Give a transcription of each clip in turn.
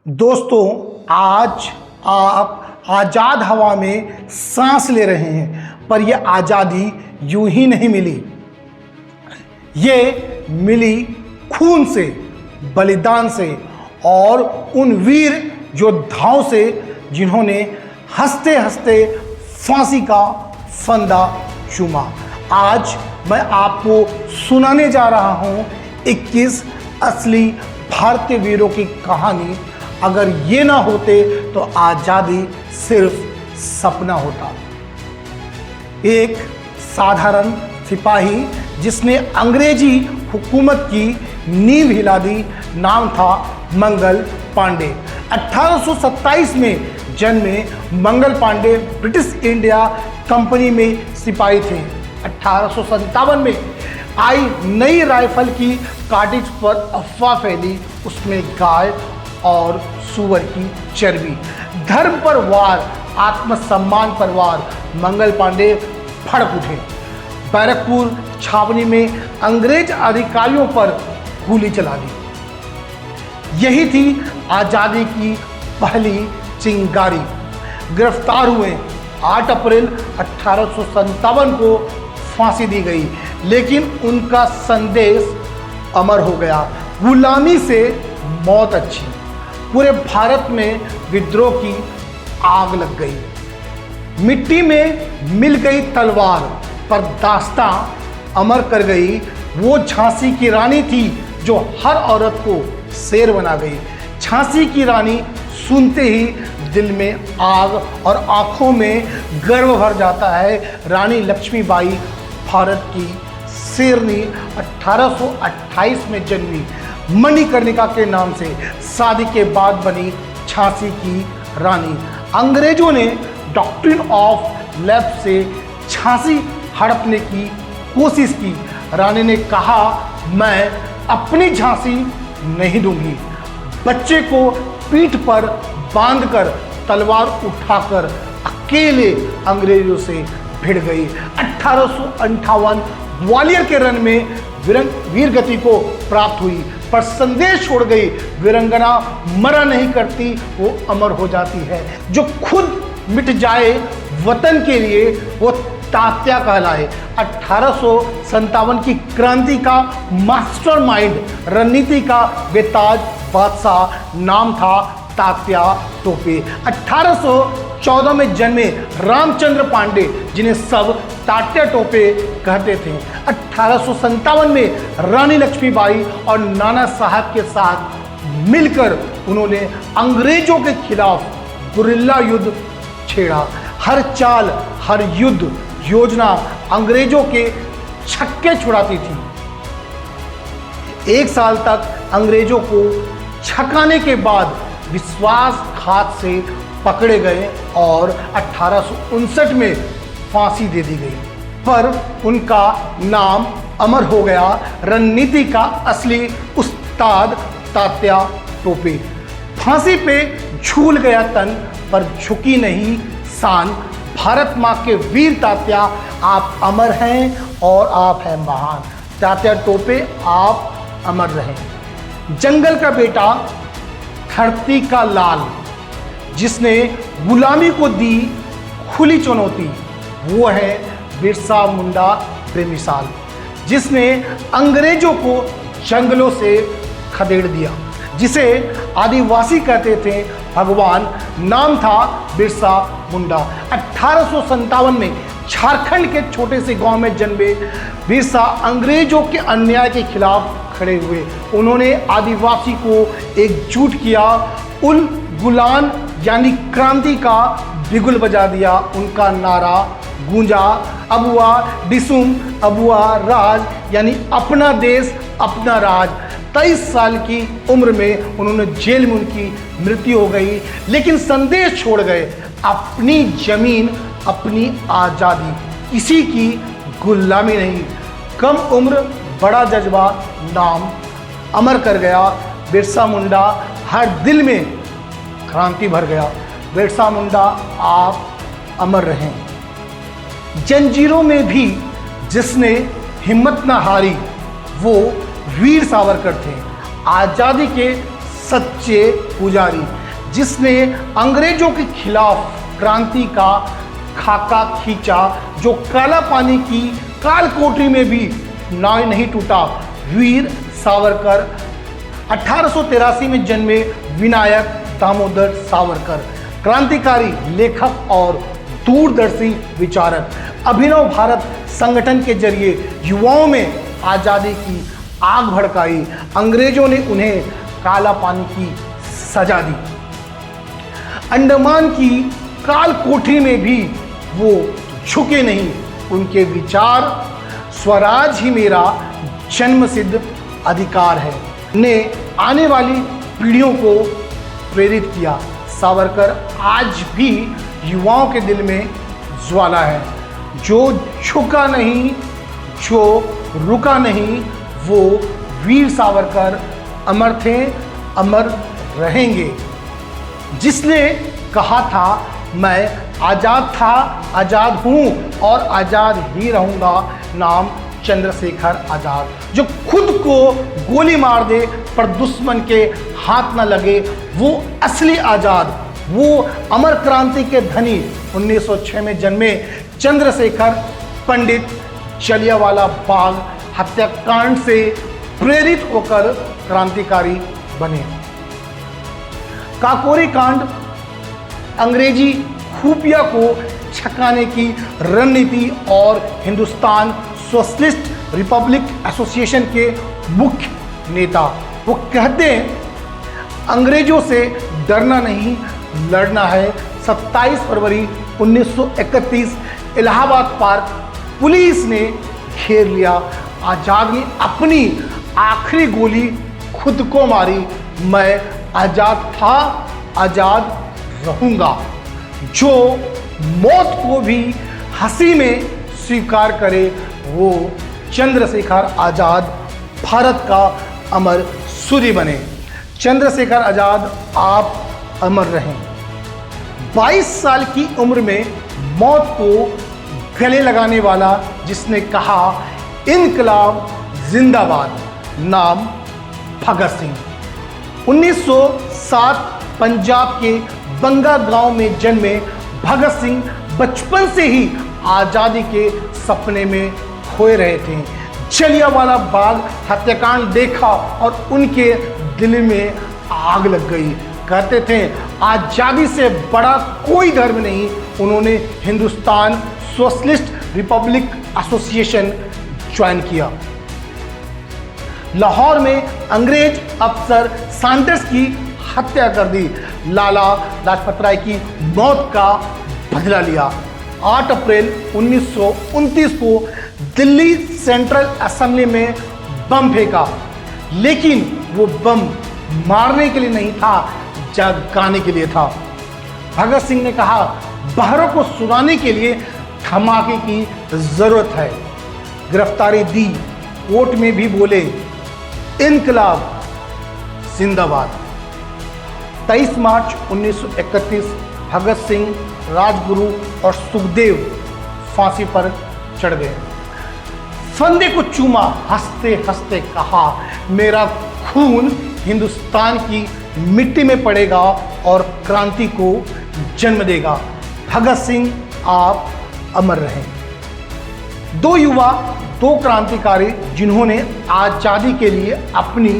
दोस्तों, आज आप आज़ाद हवा में सांस ले रहे हैं, पर यह आज़ादी यूं ही नहीं मिली। ये मिली खून से, बलिदान से और उन वीर योद्धाओं से जिन्होंने हंसते हंसते फांसी का फंदा चूमा। आज मैं आपको सुनाने जा रहा हूं 21 असली भारतीय वीरों की कहानी। अगर ये ना होते तो आज़ादी सिर्फ सपना होता। एक साधारण सिपाही जिसने अंग्रेजी हुकूमत की नींव हिला दी, नाम था मंगल पांडे। 1827 में जन्मे Mangal Pandey British India company में सिपाही थे। 1857 में आई नई राइफल की कार्टिज पर अफवाह फैली, उसमें गाय और सूअर की चर्बी। धर्म पर वार, आत्मसम्मान पर वार, मंगल पांडे भड़क उठे। बैरकपुर छावनी में अंग्रेज अधिकारियों पर गोली चला दी। यही थी आज़ादी की पहली चिंगारी। गिरफ्तार हुए। 8 अप्रैल 1857 को फांसी दी गई, लेकिन उनका संदेश अमर हो गया। गुलामी से मौत अच्छी। पूरे भारत में विद्रोह की आग लग गई। मिट्टी में मिल गई तलवार, पर दास्तां अमर कर गई। वो झांसी की रानी थी जो हर औरत को शेर बना गई। झांसी की रानी सुनते ही दिल में आग और आंखों में गर्व भर जाता है। रानी लक्ष्मीबाई भारत की शेरनी 1828 में जन्मी। मणिकर्णिका के नाम से शादी के बाद बनी झांसी की रानी। अंग्रेजों ने डॉक्ट्रिन ऑफ लेफ्ट से झांसी हड़पने की कोशिश की। रानी ने कहा, मैं अपनी झांसी नहीं दूंगी। बच्चे को पीठ पर बांधकर तलवार उठाकर अकेले अंग्रेजों से भिड़ गई। 1858 ग्वालियर के रण में वीर गति को प्राप्त हुई, पर संदेश छोड़ गई। वीरंगना मरा नहीं करती, वो अमर हो जाती है। जो खुद मिट जाए वतन के लिए, वो तात्या कहलाए। 1857 की क्रांति का मास्टरमाइंड, रणनीति का बेताज बादशाह, नाम था तात्या टोपे। 1814 में जन्मे रामचंद्र पांडे, जिन्हें सब तात्या टोपे कहते थे। 1857 में रानी लक्ष्मीबाई और नाना साहब के साथ मिलकर उन्होंने अंग्रेजों के खिलाफ गुरिल्ला युद्ध छेड़ा। हर चाल, हर युद्ध योजना अंग्रेजों के छक्के छुड़ाती थी। 1 साल तक अंग्रेजों को छकाने के बाद विश्वासघात से पकड़े गए और 1859 में फांसी दे दी गई, पर उनका नाम अमर हो गया। रणनीति का असली उस्ताद तात्या टोपे। फांसी पे झूल गया तन, पर झुकी नहीं शान। भारत माँ के वीर तात्या, आप अमर हैं और आप हैं महान। तात्या टोपे, आप अमर रहें। जंगल का बेटा, धरती का लाल, जिसने गुलामी को दी खुली चुनौती, वो है बिरसा मुंडा बेमिसाल, जिसने अंग्रेजों को जंगलों से खदेड़ दिया, जिसे आदिवासी कहते थे भगवान, नाम था बिरसा मुंडा। 1857 में झारखंड के छोटे से गांव में जन्मे बिरसा अंग्रेजों के अन्याय के खिलाफ खड़े हुए। उन्होंने आदिवासी को एकजुट किया। उल गुलान यानी क्रांति का बिगुल बजा दिया। उनका नारा गूंजा, अबुआ डिसुम अबुआ राज, यानी अपना देश अपना राज। 23 साल की उम्र में उन्होंने जेल में उनकी मृत्यु हो गई, लेकिन संदेश छोड़ गए, अपनी जमीन अपनी आज़ादी, किसी की गुलामी नहीं। कम उम्र बड़ा जज्बा, नाम अमर कर गया। बिरसा मुंडा हर दिल में क्रांति भर गया। बिरसा मुंडा, आप अमर रहें। जंजीरों में भी जिसने हिम्मत न हारी, वो वीर सावरकर थे। आज़ादी के सच्चे पुजारी, जिसने अंग्रेजों के खिलाफ क्रांति का खाका खींचा, जो काला पानी की काल कोठरी में भी नाव नहीं टूटा। वीर सावरकर 1883 में जन्मे विनायक दामोदर सावरकर, क्रांतिकारी लेखक और दूरदर्शी विचारक, अभिनव भारत संगठन के जरिए युवाओं में आज़ादी की आग भड़काई। अंग्रेजों ने उन्हें काला पानी की सजा दी। अंडमान की काल कोठरी में भी वो झुके नहीं। उनके विचार स्वराज ही मेरा जन्मसिद्ध अधिकार है ने आने वाली पीढ़ियों को प्रेरित किया। सावरकर आज भी युवाओं के दिल में ज्वाला है। जो झुका नहीं, जो रुका नहीं, वो वीर सावरकर अमर थे, अमर रहेंगे। जिसने कहा था मैं आज़ाद था, आज़ाद हूँ और आज़ाद ही रहूँगा, नाम चंद्रशेखर आज़ाद। जो खुद को गोली मार दे पर दुश्मन के हाथ न लगे, वो असली आज़ाद, वो अमर क्रांति के धनी 1906 में जन्मे चंद्रशेखर पंडित जलियांवाला बाग हत्याकांड से प्रेरित होकर क्रांतिकारी बने। काकोरी कांड अंग्रेजी खुफिया को छकाने की रणनीति और हिंदुस्तान सोशलिस्ट रिपब्लिक एसोसिएशन के मुख्य नेता। वो कहते हैं अंग्रेजों से डरना नहीं, लड़ना है। 27 फरवरी 1931 इलाहाबाद पार्क पुलिस ने घेर लिया। आज़ाद ने अपनी आखिरी गोली खुद को मारी। मैं आज़ाद था, आज़ाद रहूँगा। जो मौत को भी हंसी में स्वीकार करे, वो चंद्रशेखर आज़ाद भारत का अमर सूर्य बने। चंद्रशेखर आज़ाद आप अमर रहें। 22 साल की उम्र में मौत को गले लगाने वाला, जिसने कहा इनकलाब जिंदाबाद, नाम भगत सिंह। 1907 पंजाब के बंगा गांव में जन्मे भगत सिंह बचपन से ही आज़ादी के सपने में खोए रहे थे। जलियांवाला बाग हत्याकांड देखा और उनके दिल में आग लग गई। कहते थे आज़ादी से बड़ा कोई धर्म नहीं। उन्होंने Hindustan socialist Republic association join किया। लाहौर में अंग्रेज अफसर सैंडर्स की हत्या कर दी। लाला लाजपत राय की मौत का बदला लिया। 8 अप्रैल 1929 को दिल्ली सेंट्रल असेंबली में बम फेंका, लेकिन वो बम मारने के लिए नहीं था, जगाने के लिए था। भगत सिंह ने कहा बहरों को सुनाने के लिए धमाके की जरूरत है। गिरफ्तारी दी, कोर्ट में भी बोले इनकलाब जिंदाबाद। 23 मार्च 1931 भगत सिंह, राजगुरु और सुखदेव फांसी पर चढ़ गए। फंदे को चूमा, हंसते हंसते कहा मेरा खून हिंदुस्तान की मिट्टी में पड़ेगा और क्रांति को जन्म देगा। भगत सिंह आप अमर रहें। 2 युवा, 2 क्रांतिकारी जिन्होंने आज़ादी के लिए अपनी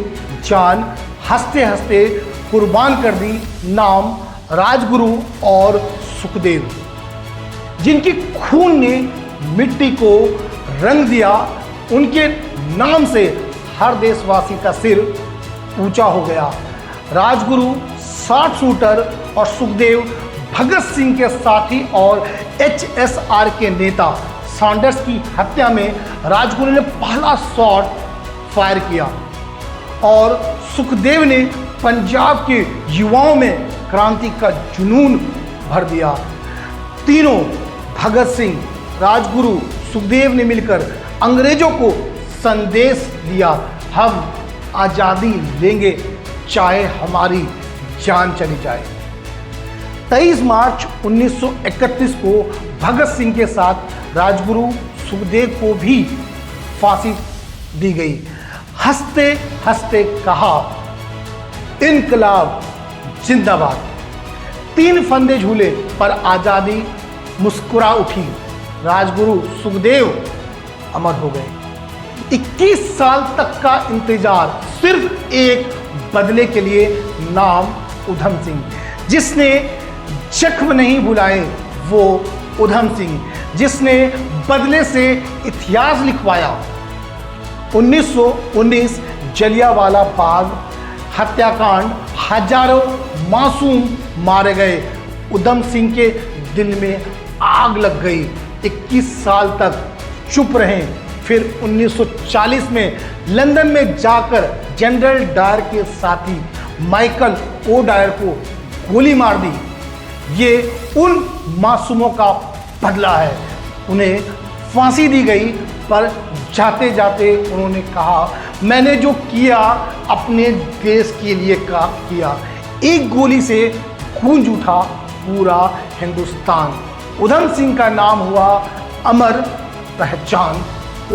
जान हंसते हंसते कुर्बान कर दी, नाम राजगुरु और सुखदेव। जिनकी खून ने मिट्टी को रंग दिया, उनके नाम से हर देशवासी का सिर ऊंचा हो गया। राजगुरु शॉर्ट शूटर और सुखदेव भगत सिंह के साथी और HSR के नेता। सैंडर्स की हत्या में राजगुरु ने पहला शॉट फायर किया और सुखदेव ने पंजाब के युवाओं में क्रांति का जुनून भर दिया। तीनों भगत सिंह, राजगुरु, सुखदेव ने मिलकर अंग्रेजों को संदेश दिया हम आज़ादी लेंगे चाहे हमारी जान चली जाए। 23 मार्च 1931 को भगत सिंह के साथ राजगुरु, सुखदेव को भी फांसी दी गई। हंसते हंसते कहा इनकलाब जिंदाबाद। 3 फंदे झूले पर आजादी मुस्कुरा उठी, राजगुरु सुखदेव अमर हो गए। 21 साल तक का इंतजार सिर्फ एक बदले के लिए, नाम उधम सिंह। जिसने जख्म नहीं भुलाए वो उधम सिंह, जिसने बदले से इतिहास लिखवाया। 1919 जलियांवाला बाग हत्याकांड, हजारों मासूम मारे गए। उधम सिंह के दिल में आग लग गई। 21 साल तक चुप रहे। फिर 1940 में लंदन में जाकर जनरल डायर के साथी माइकल ओ डायर को गोली मार दी। ये उन मासूमों का बदला है। उन्हें फांसी दी गई, पर जाते जाते उन्होंने कहा, मैंने जो किया अपने देश के लिए किया। एक गोली से गूंज उठा पूरा हिंदुस्तान। उधम सिंह का नाम हुआ अमर पहचान।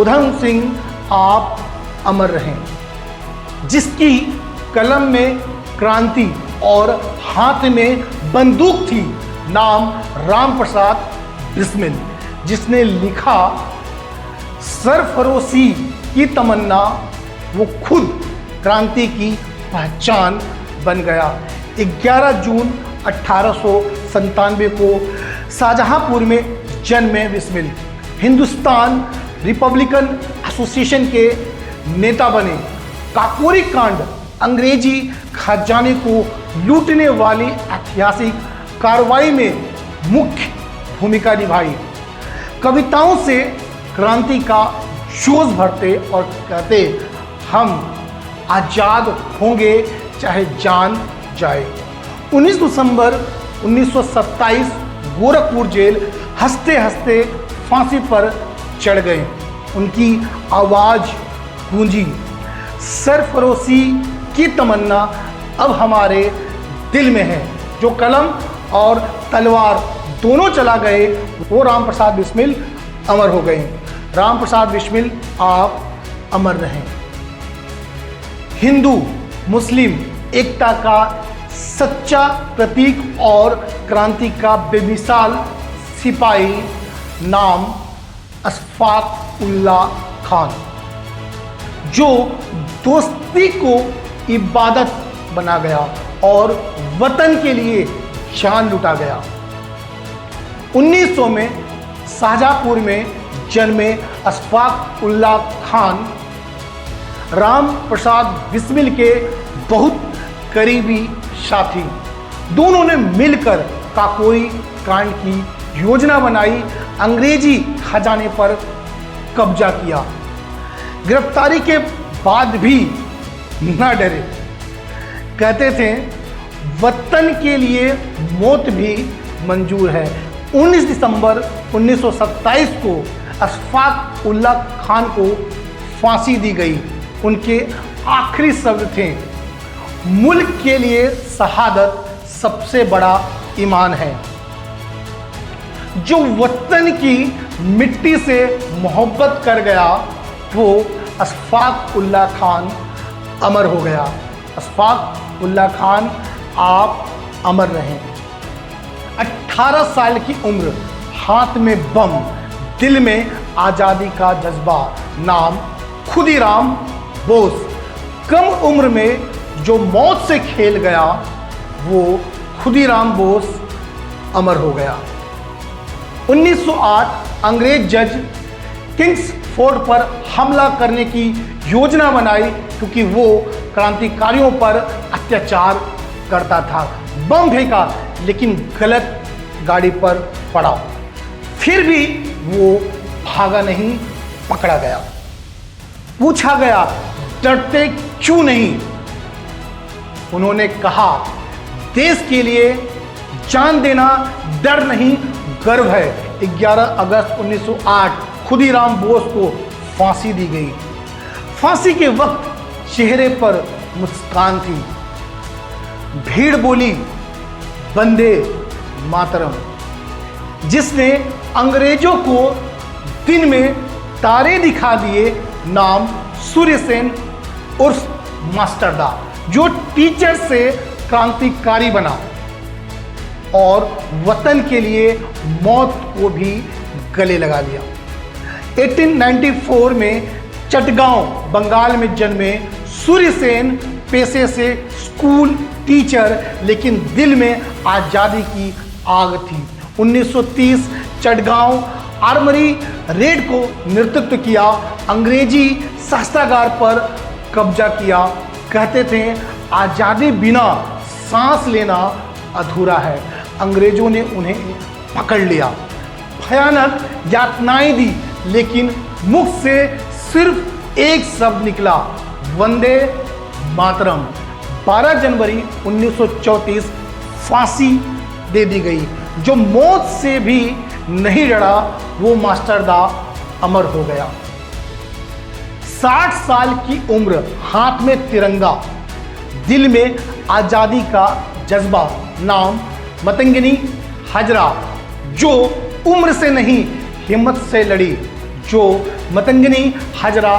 उधम सिंह आप अमर रहें। जिसकी कलम में क्रांति और हाथ में बंदूक थी, नाम राम प्रसाद बिस्मिल। जिसने लिखा सरफरोशी की तमन्ना, वो खुद क्रांति की पहचान बन गया। 11 जून 1897 को शाहजहांपुर में जन्मे बिस्मिल। हिंदुस्तान रिपब्लिकन एसोसिएशन के नेता बने। काकोरी कांड, अंग्रेजी खजाने को लूटने वाली ऐतिहासिक कार्रवाई में मुख्य भूमिका निभाई। कविताओं से क्रांति का जोश भरते और कहते, हम आज़ाद होंगे चाहे जान जाए। 19 दिसंबर 1927 गोरखपुर जेल हंसते हंसते फांसी पर चढ़ गए। उनकी आवाज़ गूंजी, सरफरोशी की तमन्ना अब हमारे दिल में है। जो कलम और तलवार दोनों चला गए, वो राम प्रसाद बिस्मिल अमर हो गए। राम प्रसाद बिस्मिल आप अमर रहें। हिंदू मुस्लिम एकता का सच्चा प्रतीक और क्रांति का बेमिसाल सिपाही, नाम अशफाक उल्लाह खान। जो दोस्ती को इबादत बना गया और वतन के लिए जान लुटा गया। 1900 में शाहजहांपुर में जन्मे अशफाक उल्लाह खान राम प्रसाद बिस्मिल के बहुत करीबी साथी। दोनों ने मिलकर काकोरी कांड की योजना बनाई, अंग्रेजी खजाने पर कब्जा किया। गिरफ्तारी के बाद भी न डरे। कहते थे, वतन के लिए मौत भी मंजूर है। 19 दिसंबर 1927 को अशफाक उल्लाह खान को फांसी दी गई। उनके आखिरी शब्द थे, मुल्क के लिए शहादत सबसे बड़ा ईमान है। जो वतन की मिट्टी से मोहब्बत कर गया, वो अशफाक उल्लाह खान अमर हो गया। अशफाक उल्लाह खान आप अमर रहें। 18 साल की उम्र, हाथ में बम, दिल में आज़ादी का जज्बा, नाम खुदीराम बोस। कम उम्र में जो मौत से खेल गया, वो खुदीराम बोस अमर हो गया। 1908 अंग्रेज जज किंग्स फोर्ट पर हमला करने की योजना बनाई, क्योंकि वो क्रांतिकारियों पर अत्याचार करता था। बम फेंका, लेकिन गलत गाड़ी पर पड़ा। फिर भी वो भागा नहीं, पकड़ा गया। पूछा गया, डरते क्यों नहीं? उन्होंने कहा, देश के लिए जान देना डर नहीं, गर्व है। 11 अगस्त 1908 खुदीराम बोस को फांसी दी गई। फांसी के वक्त चेहरे पर मुस्कान थी। भीड़ बोली, वंदे मातरम। जिसने अंग्रेजों को दिन में तारे दिखा दिए, नाम सूर्यसेन उर्फ मास्टरदा। जो टीचर से क्रांतिकारी बना और वतन के लिए मौत को भी गले लगा लिया। 1894 में चटगांव बंगाल में जन्मे सूर्यसेन पेशे से स्कूल टीचर, लेकिन दिल में आज़ादी की आग थी। 1930 चटगांव आर्मरी रेड को नेतृत्व किया, अंग्रेजी शस्त्रागार पर कब्जा किया। कहते थे आज़ादी बिना सांस लेना अधूरा है। अंग्रेजों ने उन्हें पकड़ लिया, भयानक यातनाएं दी, लेकिन मुख से सिर्फ एक शब्द निकला, वंदे मातरम। 12 जनवरी 1934 फांसी दे दी गई। जो मौत से भी नहीं डरा वो मास्टरदा अमर हो गया। 60 साल की उम्र, हाथ में तिरंगा, दिल में आज़ादी का जज्बा। नाम मतंगिनी हाजरा, जो उम्र से नहीं हिम्मत से लड़ी। जो मतंगिनी हाजरा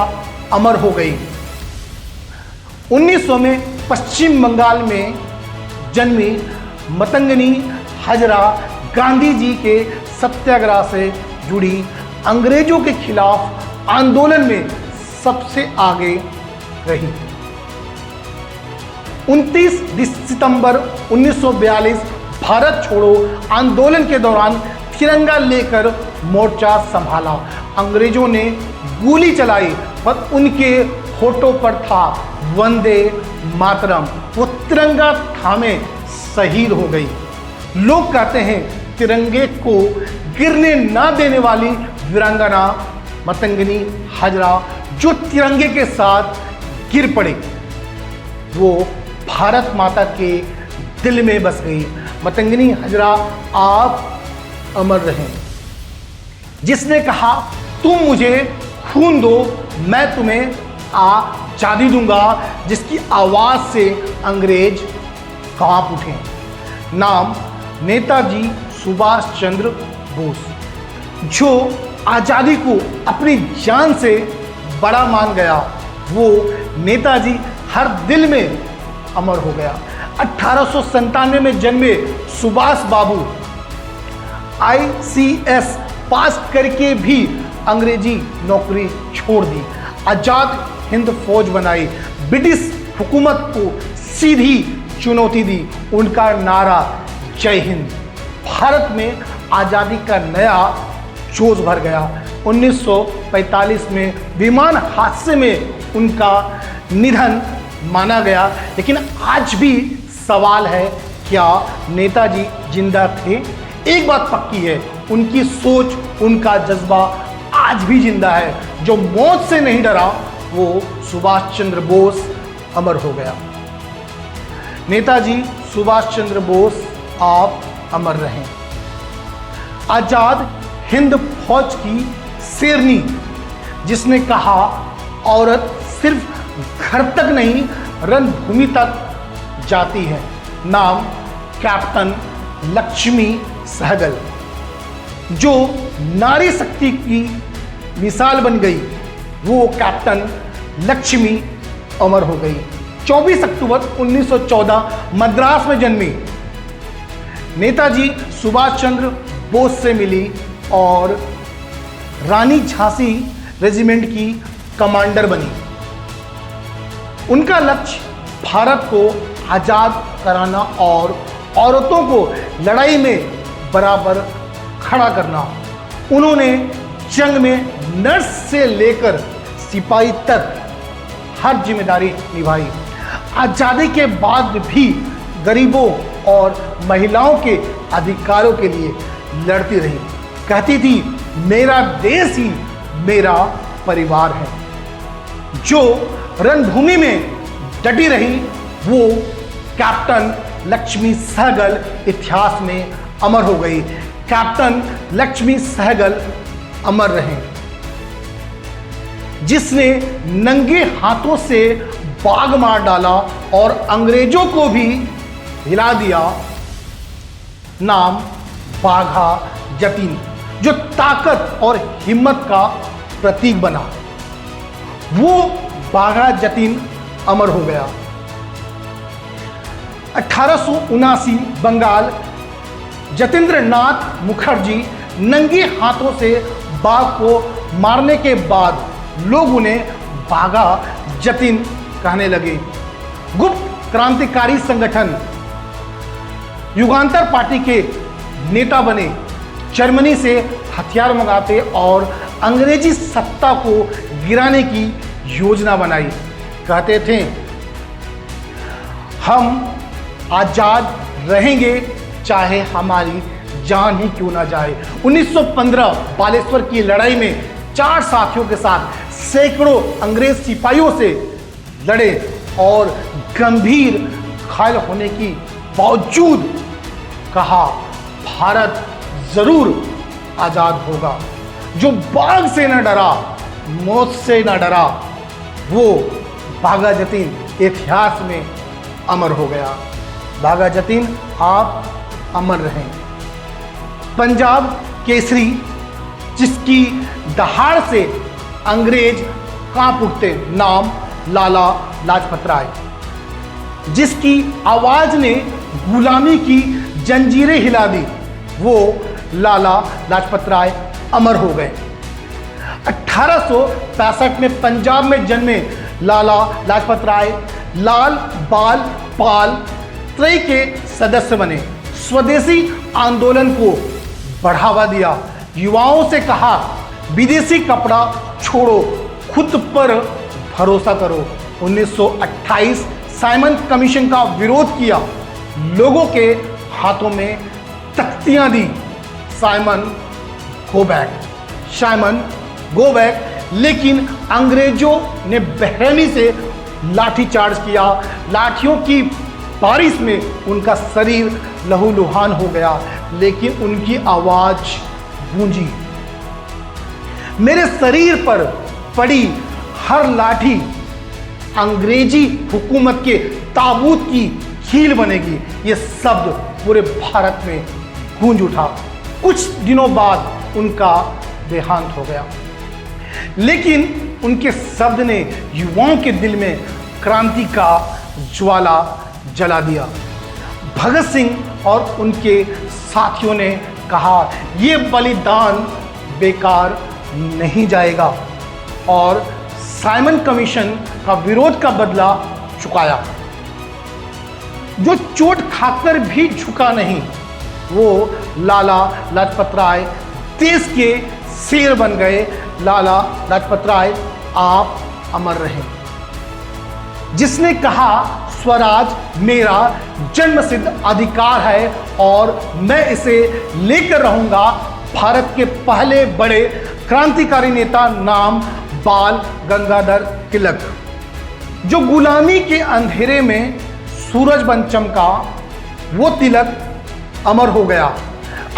अमर हो गई। 1900 में पश्चिम बंगाल में जन्मी मतंगिनी हाजरा गांधी जी के सत्याग्रह से जुड़ी अंग्रेजों के खिलाफ आंदोलन में सबसे आगे रही। 29 सितंबर 1942 भारत छोड़ो आंदोलन के दौरान तिरंगा लेकर मोर्चा संभाला। अंग्रेजों ने गोली चलाई पर उनके होठों पर था वंदे मातरम। वो तिरंगा थामे शहीद हो गई। लोग कहते हैं तिरंगे को गिरने ना देने वाली वीरांगना मतंगिनी हाजरा, जो तिरंगे के साथ गिर पड़ी, वो भारत माता के दिल में बस गई। मतंगिनी हाजरा आप अमर रहें। जिसने कहा तुम मुझे खून दो मैं तुम्हें आजादी दूंगा, जिसकी आवाज से अंग्रेज कांप उठे। नाम नेताजी सुभाष चंद्र बोस, जो आजादी को अपनी जान से बड़ा मान गया। वो नेताजी हर दिल में अमर हो गया। 1897 में जन्मे सुभाष बाबू ICS पास करके भी अंग्रेजी नौकरी छोड़ दी, आजाद हिंद फौज बनाई, ब्रिटिश हुकूमत को सीधी चुनौती दी। उनका नारा जय हिंद। भारत में आज़ादी का नया जोश भर गया। 1945 में विमान हादसे में उनका निधन माना गया, लेकिन आज भी सवाल है क्या नेताजी जिंदा थे? एक बात पक्की है, उनकी सोच, उनका जज्बा आज भी जिंदा है। जो मौत से नहीं डरा वो सुभाष चंद्र बोस अमर हो गया। नेताजी सुभाष चंद्र बोस आप अमर रहें। आजाद हिंद फौज की शेरनी, जिसने कहा औरत सिर्फ घर तक नहीं रणभूमि तक जाती है। नाम कैप्टन लक्ष्मी सहगल, जो नारी शक्ति की मिसाल बन गई। वो कैप्टन लक्ष्मी अमर हो गई। 24 अक्टूबर 1914 मद्रास में जन्मी, नेताजी सुभाष चंद्र बोस से मिली और रानी झांसी रेजिमेंट की कमांडर बनी। उनका लक्ष्य भारत को आज़ाद कराना और औरतों को लड़ाई में बराबर खड़ा करना। उन्होंने जंग में नर्स से लेकर सिपाही तक हर जिम्मेदारी निभाई। आज़ादी के बाद भी गरीबों और महिलाओं के अधिकारों के लिए लड़ती रही। कहती थी मेरा देश ही मेरा परिवार है। जो रणभूमि में डटी रही वो कैप्टन लक्ष्मी सहगल इतिहास में अमर हो गई। कैप्टन लक्ष्मी सहगल अमर रहे, जिसने नंगे हाथों से बाग मार डाला और अंग्रेजों को भी हिला दिया। नाम बाघा जतीन, जो ताकत और हिम्मत का प्रतीक बना। वो बाघा जतीन अमर हो गया। 1879 बंगाल, जतेंद्र नाथ मुखर्जी नंगे हाथों से बाघ को मारने के बाद लोग उन्हें बाघा जतिन कहने लगे। गुप्त क्रांतिकारी संगठन युगांतर पार्टी के नेता बने, जर्मनी से हथियार मंगाते और अंग्रेजी सत्ता को गिराने की योजना बनाई। कहते थे, हम आजाद रहेंगे चाहे हमारी जान ही क्यों ना जाए। 1915 बालेश्वर की लड़ाई में 4 साथियों के साथ सैकड़ों अंग्रेज सिपाहियों से लड़े और गंभीर घायल होने की बावजूद कहा, भारत जरूर आजाद होगा। जो बाघ से न डरा, मौत से न डरा, वो बाघा जतीन इतिहास में अमर हो गया। बाघा जतीन, आप अमर रहें। पंजाब केसरी, जिसकी दहाड़ से अंग्रेज कांप उठते, नाम लाला लाजपत राय। जिसकी आवाज ने गुलामी की जंजीरें हिला दी, वो लाला लाजपत राय अमर हो गए। 1865 में पंजाब में जन्मे लाला लाजपत राय लाल बाल पाल त्रय के सदस्य बने। स्वदेशी आंदोलन को बढ़ावा दिया, युवाओं से कहा, विदेशी कपड़ा छोड़ो, खुद पर भरोसा करो। 1928 साइमन कमीशन का विरोध किया, लोगों के हाथों में तख्तियां दी, Simon go back, Simon go back. लेकिन अंग्रेजों ने बेरहमी से लाठीचार्ज किया। लाठियों की बारिश में उनका शरीर लहूलुहान हो गया, लेकिन उनकी आवाज गूंजी। मेरे शरीर पर पड़ी हर लाठी अंग्रेजी हुकूमत के ताबूत की कील बनेगी। ये शब्द पूरे भारत में गूंज उठा। कुछ दिनों बाद उनका देहांत हो गया, लेकिन उनके शब्द ने युवाओं के दिल में क्रांति का ज्वाला जला दिया। भगत सिंह और उनके साथियों ने कहा, ये बलिदान बेकार नहीं जाएगा, और साइमन कमीशन का विरोध का बदला चुकाया। जो चोट खाकर भी झुका नहीं, वो लाला लाजपत राय देश के शेर बन गए। लाला लाजपत राय, आप अमर रहें। जिसने कहा, स्वराज मेरा जन्मसिद्ध अधिकार है और मैं इसे लेकर रहूंगा। भारत के पहले बड़े क्रांतिकारी नेता, नाम बाल गंगाधर तिलक। जो गुलामी के अंधेरे में सूरज बन चमका, वो तिलक अमर हो गया।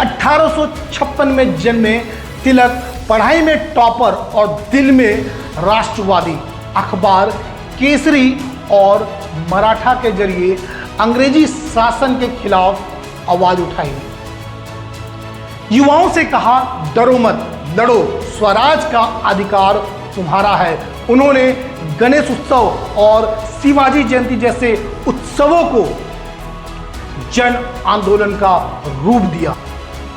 1856 में जन्मे तिलक पढ़ाई में टॉपर और दिल में राष्ट्रवादी। अखबार केसरी और मराठा के जरिए अंग्रेजी शासन के खिलाफ आवाज उठाई। युवाओं से कहा, डरो मत, लड़ो, स्वराज का अधिकार तुम्हारा है। उन्होंने गणेश उत्सव और शिवाजी जयंती जैसे उत्सवों को जन आंदोलन का रूप दिया।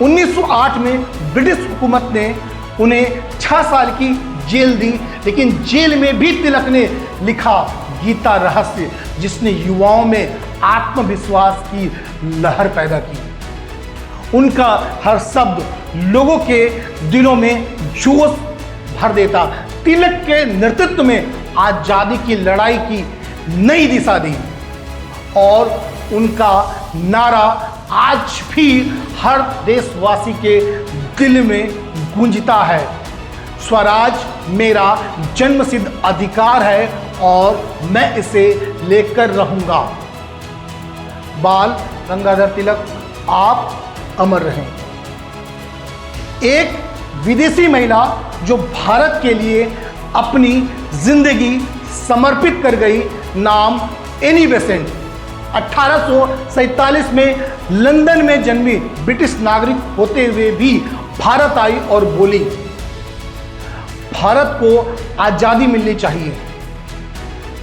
1908 में ब्रिटिश हुकूमत ने उन्हें 6 साल की जेल दी, लेकिन जेल में भी तिलक ने लिखा गीता रहस्य, जिसने युवाओं में आत्मविश्वास की लहर पैदा की। उनका हर शब्द लोगों के दिलों में जोश भर देता। तिलक के नेतृत्व में आजादी की लड़ाई की नई दिशा दी, और उनका नारा आज भी हर देशवासी के दिल में गूंजता है, स्वराज मेरा जन्मसिद्ध अधिकार है और मैं इसे लेकर रहूंगा। बाल गंगाधर तिलक, आप अमर रहें। एक विदेशी महिला जो भारत के लिए अपनी जिंदगी समर्पित कर गई, नाम एनी बेसेंट। 1847 में लंदन में जन्मी, ब्रिटिश नागरिक होते हुए भी भारत आई और बोली, भारत को आज़ादी मिलनी चाहिए।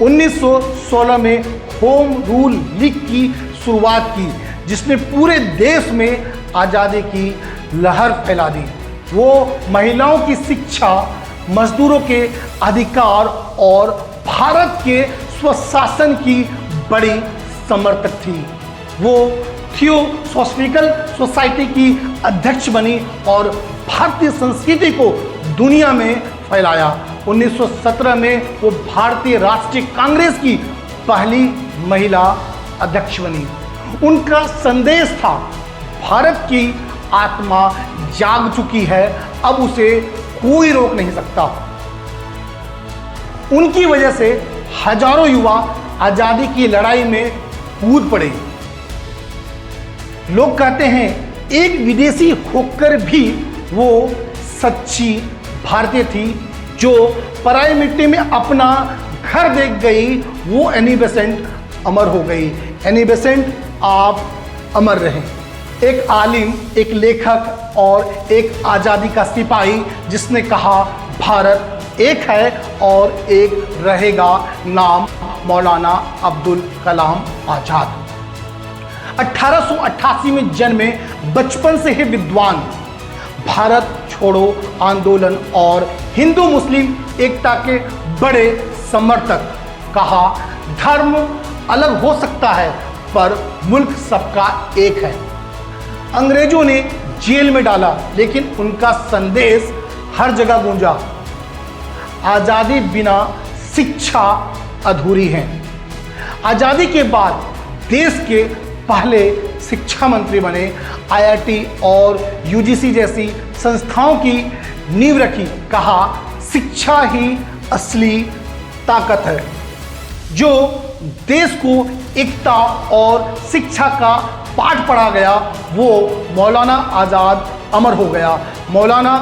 1916 में होम रूल लीग की शुरुआत की, जिसने पूरे देश में आज़ादी की लहर फैला दी। वो महिलाओं की शिक्षा, मजदूरों के अधिकार और भारत के स्वशासन की बड़ी समर्थक थी। वो थियोसॉफिकल सोसाइटी की अध्यक्ष बनी और भारतीय संस्कृति को दुनिया में फैलाया। 1917 में वो भारतीय राष्ट्रीय कांग्रेस की पहली महिला अध्यक्ष बनी। उनका संदेश था, भारत की आत्मा जाग चुकी है, अब उसे कोई रोक नहीं सकता। उनकी वजह से हजारों युवा आजादी की लड़ाई में कूद पड़े। लोग कहते हैं एक विदेशी होकर भी वो सच्ची भारतीय थी, जो पराई मिट्टी में अपना घर देख गई। वो एनी बेसेंट अमर हो गई। एनी बेसेंट, आप अमर रहें। एक आलिम, एक लेखक और एक आज़ादी का सिपाही जिसने कहा, भारत एक है और एक रहेगा, नाम मौलाना अब्दुल कलाम आज़ाद। 1888 में जन्मे, बचपन से ही विद्वान, भारत छोड़ो आंदोलन और हिंदू मुस्लिम एकता के बड़े समर्थक। कहा, धर्म अलग हो सकता है पर मुल्क सबका एक है। अंग्रेजों ने जेल में डाला, लेकिन उनका संदेश हर जगह गूंजा, आज़ादी बिना शिक्षा अधूरी है। आज़ादी के बाद देश के पहले शिक्षा मंत्री बने। आईआईटी और यूजीसी जैसी संस्थाओं की नींव रखी। कहा, शिक्षा ही असली ताकत है। जो देश को एकता और शिक्षा का पाठ पढ़ा गया, वो मौलाना आज़ाद अमर हो गया। मौलाना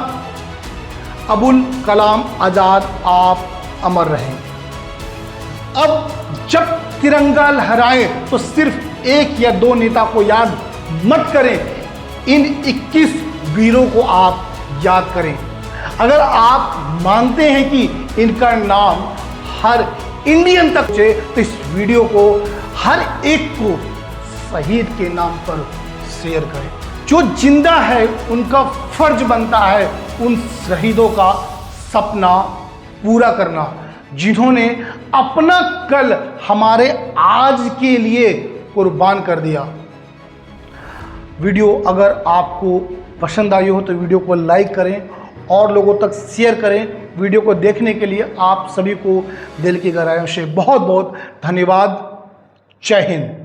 अबुल कलाम आज़ाद, आप अमर रहें। अब जब तिरंगा लहराए तो सिर्फ एक या दो नेता को याद मत करें, इन 21 वीरों को आप याद करें। अगर आप मानते हैं कि इनका नाम हर इंडियन तक पहुंचे, तो इस वीडियो को हर एक को शहीद के नाम पर शेयर करें। जो जिंदा है उनका फर्ज बनता है उन शहीदों का सपना पूरा करना, जिन्होंने अपना कल हमारे आज के लिए कुर्बान कर दिया। वीडियो अगर आपको पसंद आई हो तो वीडियो को लाइक करें और लोगों तक शेयर करें। वीडियो को देखने के लिए आप सभी को दिल की गहराइयों से बहुत बहुत धन्यवाद। जय हिंद।